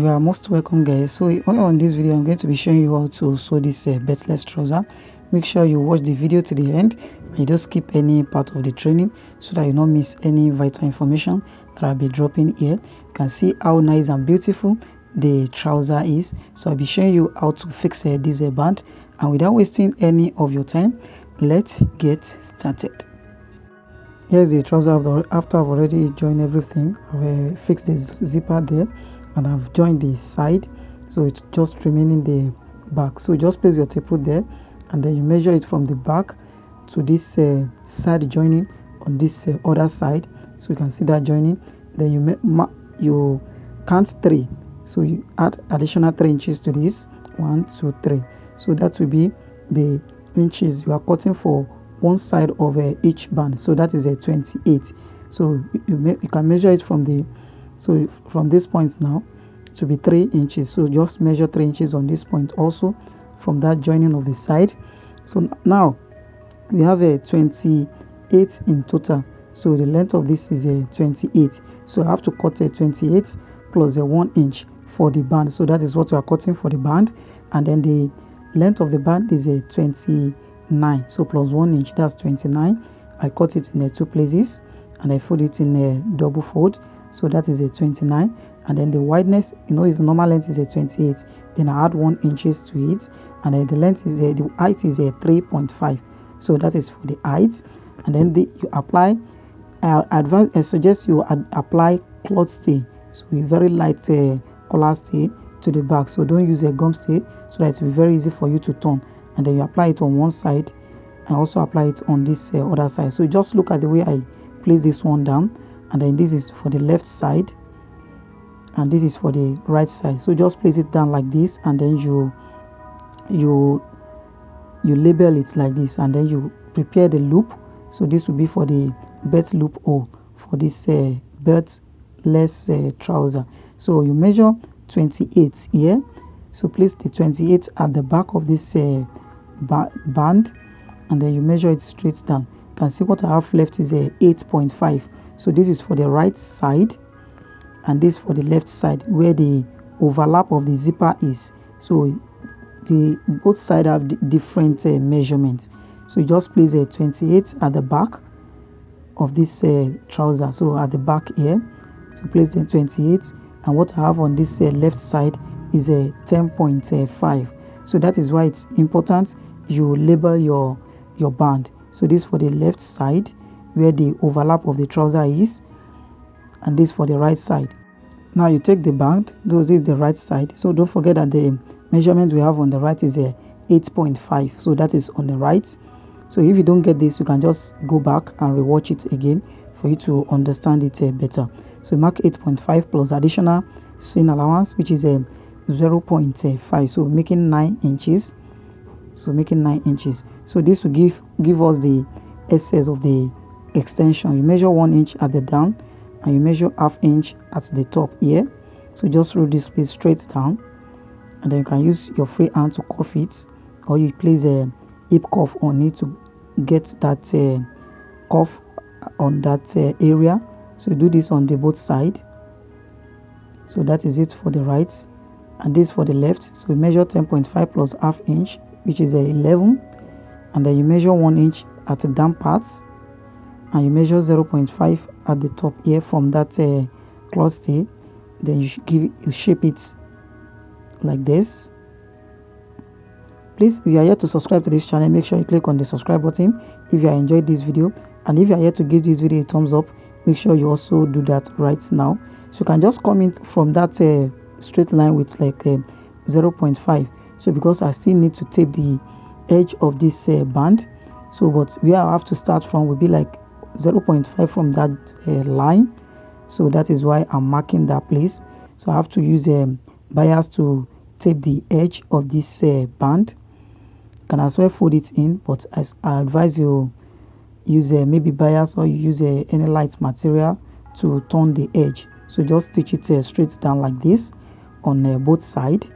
You are most welcome, guys. So on this video I'm going to be showing you how to sew this beltless trouser. Make sure you watch the video to the end and you don't skip any part of the training so that you don't miss any vital information that I'll be dropping here. You can see how nice and beautiful the trouser is. So I'll be showing you how to fix this band, and without wasting any of your time, let's get started. Here's the trouser after I've already joined everything. I've fixed the zipper there and I've joined the side, so it's just remaining the back. So just place your tape there and then you measure it from the back to this side joining on this other side, so you can see that joining. Then you count 3, so you add additional 3 inches to this. 1 2 3, so that will be the inches you are cutting for one side of each band. So that is a 28. So you can measure it from this point now to be 3 inches. So just measure 3 inches on this point also from that joining of the side. So now we have a 28 in total. So the length of this is a 28. So I have to cut a 28 plus a 1 inch for the band. So that is what we are cutting for the band. And then the length of the band is a 29. So plus 1 inch, that's 29. I cut it in 2 places and I fold it in a double fold. So that is a 29. And then the wideness, the normal length is a 28. Then I add 1 inches to it, and then the length is the height is a 3.5. So that is for the height. And then you apply. I suggest you apply cloth stay. So a very light collar stay to the back. So don't use a gum stay, so that it will be very easy for you to turn. And then you apply it on one side and also apply it on this other side. So just look at the way I place this one down, and then this is for the left side and this is for the right side. So just place it down like this, and then you label it like this, and then you prepare the loop. So this will be for the belt loop hole for this beltless trouser. So you measure 28 here. So place the 28 at the back of this band, and then you measure it straight down. You can see what I have left is a 8.5. So this is for the right side and this for the left side where the overlap of the zipper is. So both sides have different measurements. So you just place a 28 at the back of this trouser, so at the back here. So place the 28, and what I have on this left side is a 10.5. so that is why it's important you label your band. So this for the left side where the overlap of the trouser is, and this for the right side. Now you take the band, this is the right side. So don't forget that the measurement we have on the right is a 8.5, so that is on the right. So if you don't get this, you can just go back and rewatch it again for you to understand it better. So mark 8.5 plus additional sewing allowance, which is a 0.5, so making 9 inches. So making 9 inches. So this will give us the excess of the extension. You measure 1 inch at the down and you measure ½ inch at the top here. So just roll this piece straight down, and then you can use your free hand to cuff it, or you place a hip cuff on it to get that cuff on that area. So you do this on the both side. So that is it for the right, and this for the left. So you measure 10.5 plus ½ inch, which is 11, and then you measure 1 inch at the down parts, and you measure 0.5 at the top here from that cloth stay. Then you shape it like this. Please, if you are here to subscribe to this channel, make sure you click on the subscribe button if you are enjoyed this video, and if you are here to give this video a thumbs up, make sure you also do that right now. So you can just come in from that straight line with like 0.5. So because I still need to tape the edge of this band, so but where I have to start from will be like 0.5 from that line. So that is why I'm marking that place. So I have to use bias to tape the edge of this band. You can as well fold it in, but as I advise you use maybe bias, or you use any light material to turn the edge. So just stitch it straight down like this on both sides.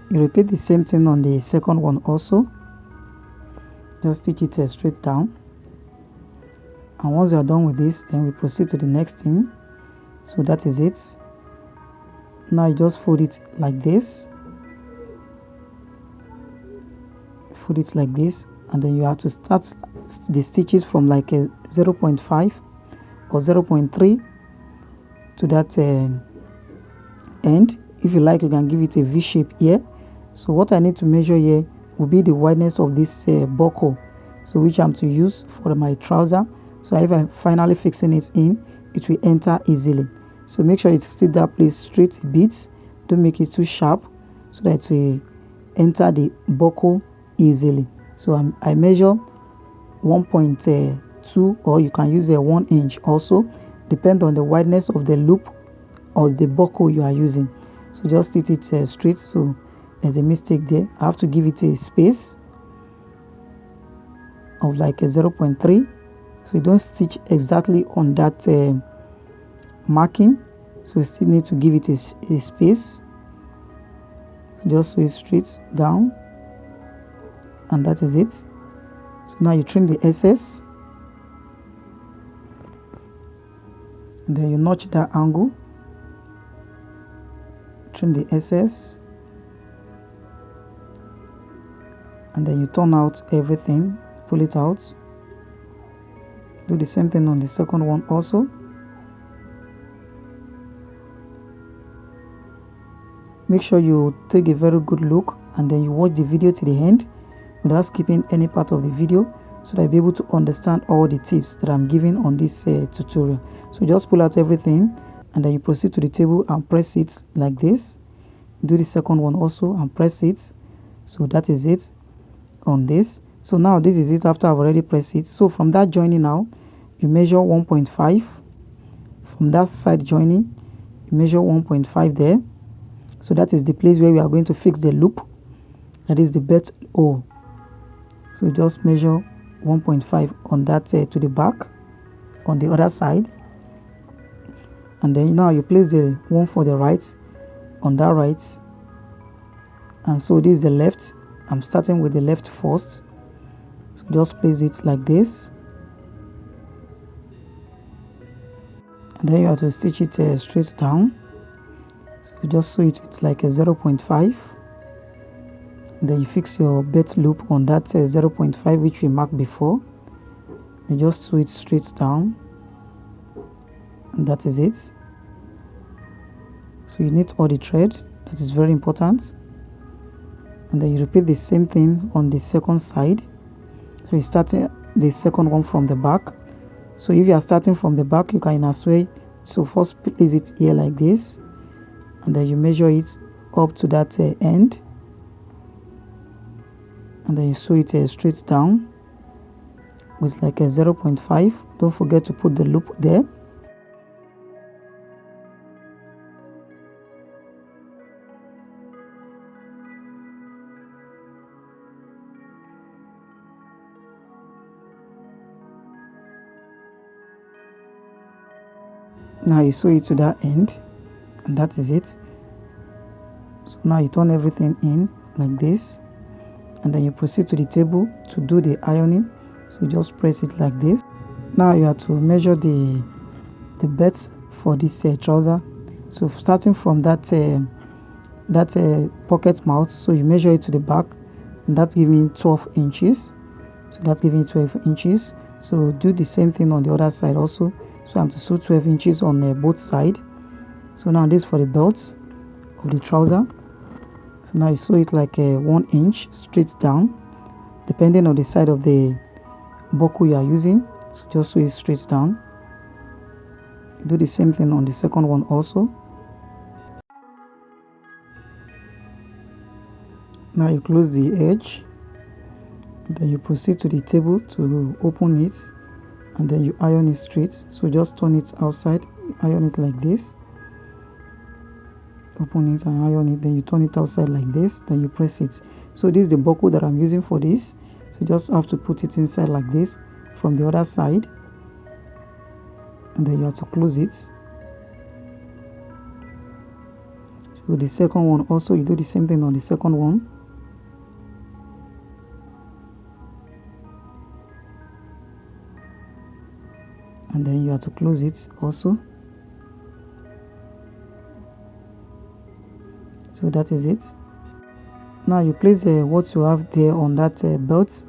You repeat the same thing on the second one also. just stitch it straight down. And once you are done with this, then we proceed to the next thing. So that is it. Now you just fold it like this, fold it like this, and then you have to start the stitches from like a 0.5 or 0.3 to that end. If you like, you can give it a V shape here. So what I need to measure here will be the wideness of this buckle, so which I'm to use for my trouser. So if I'm finally fixing it in, it will enter easily. So make sure you stick that place straight a bit, don't make it too sharp, so that it will enter the buckle easily. So I measure 1.2, or you can use a 1 inch also, depend on the wideness of the loop or the buckle you are using. So just stitch it straight. So there's a mistake there, I have to give it a space of like a 0.3, so you don't stitch exactly on that marking, so you still need to give it a space. So just sew it straight down, and that is it. So now you trim the excess, and then you notch that angle, trim the excess, and then you turn out everything, pull it out. Do the same thing on the second one also. Make sure you take a very good look, and then you watch the video to the end without skipping any part of the video, so that you'll be able to understand all the tips that I'm giving on this tutorial. So just pull out everything, and then you proceed to the table and press it like this. Do the second one also and press it. So that is it on this. So now this is it after I've already pressed it. So from that joining now, you measure 1.5. From that side joining, you measure 1.5 there. So that is the place where we are going to fix the loop, that is the buttonhole. So just measure 1.5 on that to the back on the other side, and then now you place the one for the right on that right, and so this is the left. I'm starting with the left first, so just place it like this, and then you have to stitch it straight down. So just sew it with like a 0.5, and then you fix your belt loop on that 0.5 which we marked before. Then just sew it straight down, and that is it. So you need all the thread, that is very important. And then you repeat the same thing on the second side. So you start the second one from the back. So if you are starting from the back, you can as well, so first place it here like this, and then you measure it up to that end, and then you sew it straight down with like a 0.5. Don't forget to put the loop there. Now you sew it to that end, and that is it. So now you turn everything in like this, and then you proceed to the table to do the ironing. So just press it like this. Now you have to measure the belt for this trouser. So starting from that pocket mouth, so you measure it to the back, and that's giving 12 inches. So that's giving 12 inches. So do the same thing on the other side also. So I'm to sew 12 inches on both sides. So now this for the belt of the trouser. So now you sew it like 1 inch straight down, depending on the side of the buckle you are using. So just sew it straight down. Do the same thing on the second one also. Now you close the edge, then you proceed to the table to open it, and then you iron it straight. So just turn it outside, iron it like this, open it and iron it, then you turn it outside like this, then you press it. So this is the buckle that I'm using for this. So you just have to put it inside like this from the other side, and then you have to close it. So the second one also, you do the same thing on the second one. and then you have to close it also. So that is it. Now you place what you have there on that belt,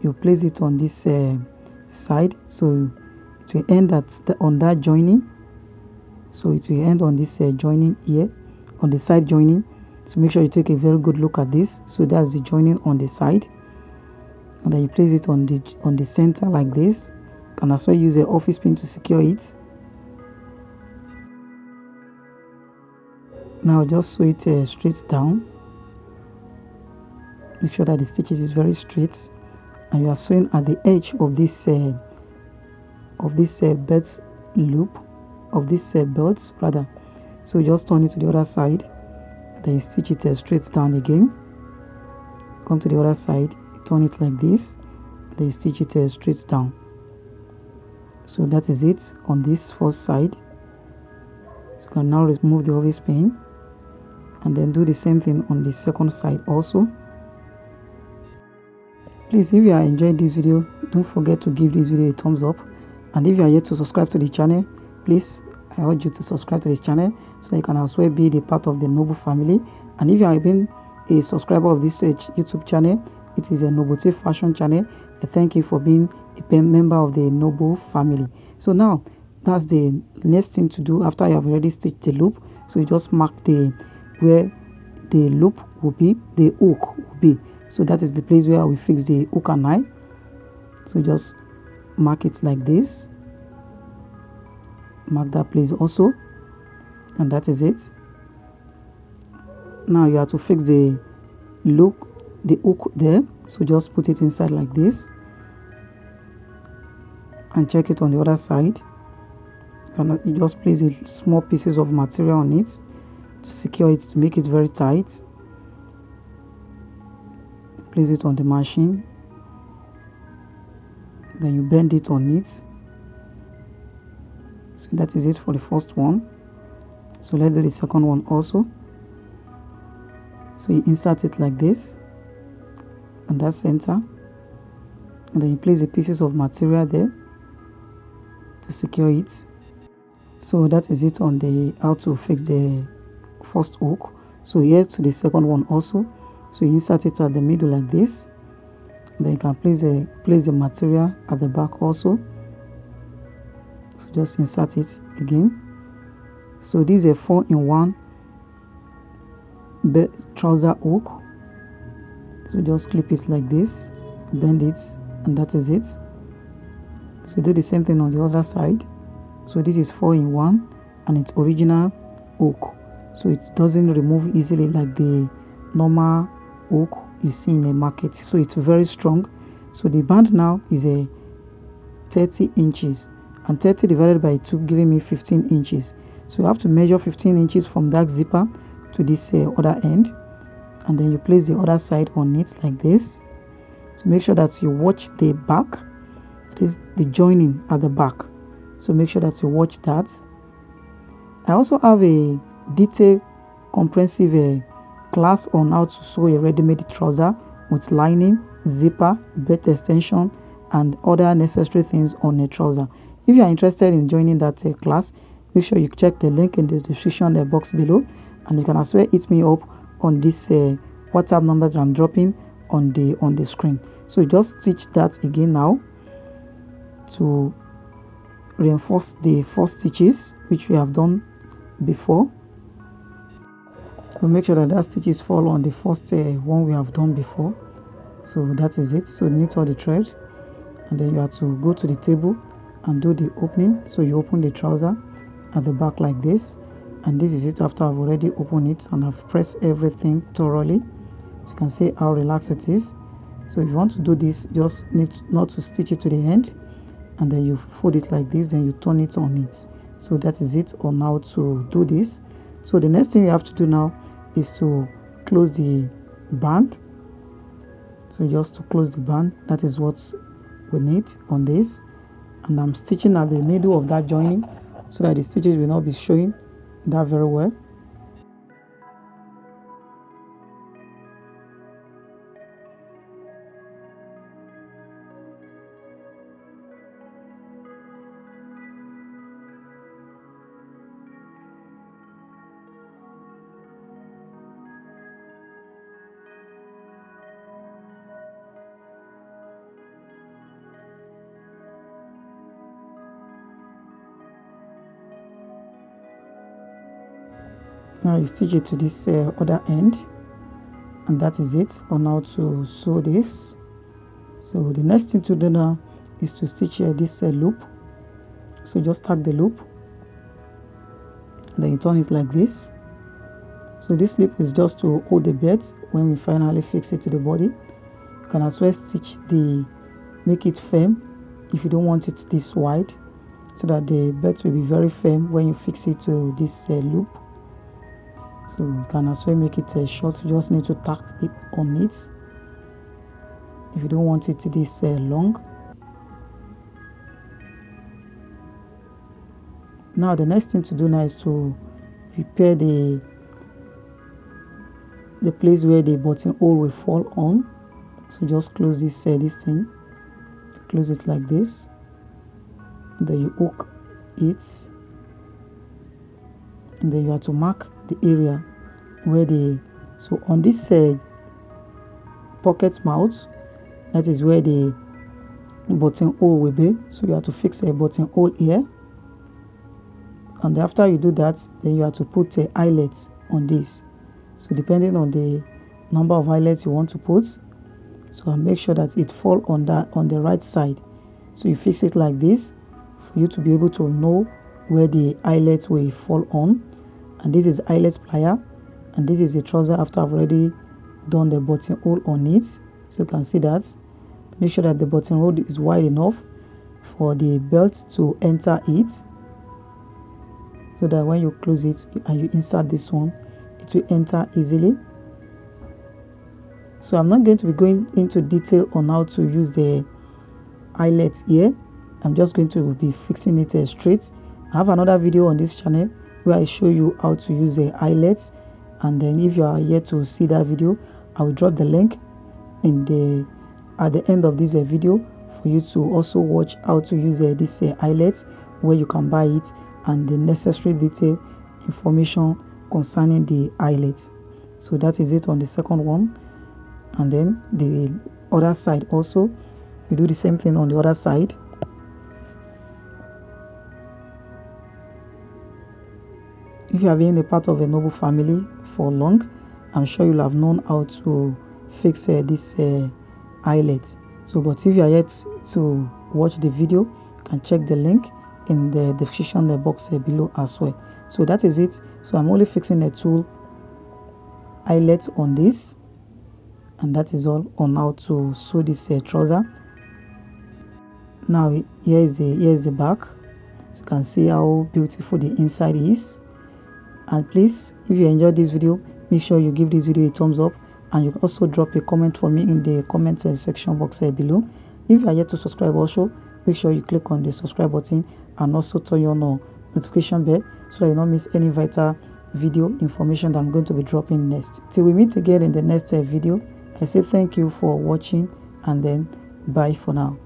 you place it on this side, so it will end on that joining. So it will end on this joining here, on the side joining. So make sure you take a very good look at this. So that's the joining on the side, and then you place it on the center like this. You can also use an office pin to secure it. Now just sew it straight down. Make sure that the stitches is very straight, and you are sewing at the edge of this belt loop, of this belt rather. So you just turn it to the other side, then you stitch it straight down again. Come to the other side, you turn it like this, then you stitch it straight down. So that is it on this first side. So you can now remove the office pin, and then do the same thing on the second side also. Please, if you are enjoying this video, don't forget to give this video a thumbs up, and if you are yet to subscribe to the channel, please, I urge you to subscribe to this channel so you can as well be the part of the Noble family. And if you have been a subscriber of this YouTube channel, it is a Nobotive fashion channel. I thank you for being a member of the Noble family. So now that's the next thing to do after you have already stitched the loop. So you just mark where the loop will be, the hook will be. So that is the place where we fix the hook and eye. So just mark it like this. Mark that place also, and that is it. Now you have to fix the hook there. So just put it inside like this, and check it on the other side. And you just place a small pieces of material on it to secure it, to make it very tight. Place it on the machine, then you bend it on it. So that is it for the first one. So let's do the second one also. So you insert it like this, and that center, and then you place the pieces of material there to secure it. So that is it on the how to fix the first hook. So here to the second one also. So you insert it at the middle like this, and then you can place the material at the back also. So just insert it again. So this is a 4-in-1 trouser hook. So just clip it like this, bend it, and that is it. So do the same thing on the other side. So this is 4-in-1, and it's original hook, so it doesn't remove easily like the normal hook you see in the market. So it's very strong. So the band now is a 30 inches, and 30 divided by 2 giving me 15 inches. So you have to measure 15 inches from that zipper to this other end, and then you place the other side on it like this. So make sure that you watch the back, that is the joining at the back. So make sure that you watch that. I also have a detailed comprehensive class on how to sew a ready-made trouser with lining, zipper, belt extension, and other necessary things on a trouser. If you are interested in joining that class, make sure you check the link in the description box below, and you can as well hit me up on this WhatsApp number that I'm dropping on the screen. So you just stitch that again now to reinforce the first stitches which we have done before. So make sure that stitches fall on the first one we have done before. So that is it. So knit all the thread, and then you have to go to the table and do the opening. So you open the trouser at the back like this, and this is it after I've already opened it and I've pressed everything thoroughly. So you can see how relaxed it is. So if you want to do this, just need not to stitch it to the end, and then you fold it like this, then you turn it on it. So that is it on how to do this. So the next thing you have to do now is to close the band. So just to close the band, that is what we need on this. And I'm stitching at the middle of that joining so that the stitches will not be showing that very well. Now you stitch it to this other end, and that is it on how to sew this. So the next thing to do now is to stitch here this loop. So just tag the loop, and then you turn it like this. So this loop is just to hold the belt when we finally fix it to the body. You can as well stitch make it firm if you don't want it this wide, so that the belt will be very firm when you fix it to this loop. So you can as well make it short. You just need to tack it on it if you don't want it this long. Now the next thing to do now is to prepare the place where the buttonhole will fall on. So just close this thing, close it like this, then you hook it, and then you have to mark the area where so on this pocket mouth, that is where the buttonhole will be. So you have to fix a buttonhole here, and after you do that, then you have to put eyelets on this. So depending on the number of eyelets you want to put, so I'll make sure that it fall on the right side. So you fix it like this for you to be able to know where the eyelets will fall on. And this is eyelet plier, and this is the trouser after I've already done the buttonhole on it. So you can see that. Make sure that the buttonhole is wide enough for the belt to enter it, so that when you close it and you insert this one, it will enter easily. So I'm not going to be going into detail on how to use the eyelet here. I'm just going to be fixing it straight. I have another video on this channel where I show you how to use the eyelets, and then if you are yet to see that video, I will drop the link at the end of this video for you to also watch how to use this eyelet, where you can buy it, and the necessary detail information concerning the eyelet. So that is it on the second one. And then the other side also, you do the same thing on the other side. If you have been a part of a noble family for long, I'm sure you'll have known how to fix this eyelet. So but if you are yet to watch the video, you can check the link in the description box below as well. So that is it. So I'm only fixing a tool eyelet on this, and that is all on how to sew this trouser. Now here is the back. So you can see how beautiful the inside is. And please, if you enjoyed this video, make sure you give this video a thumbs up, and you can also drop a comment for me in the comment section box below. If you are yet to subscribe also, make sure you click on the subscribe button and also turn on your notification bell, so that you don't miss any vital video information that I'm going to be dropping next. Till we meet again in the next video, I say thank you for watching, and then bye for now.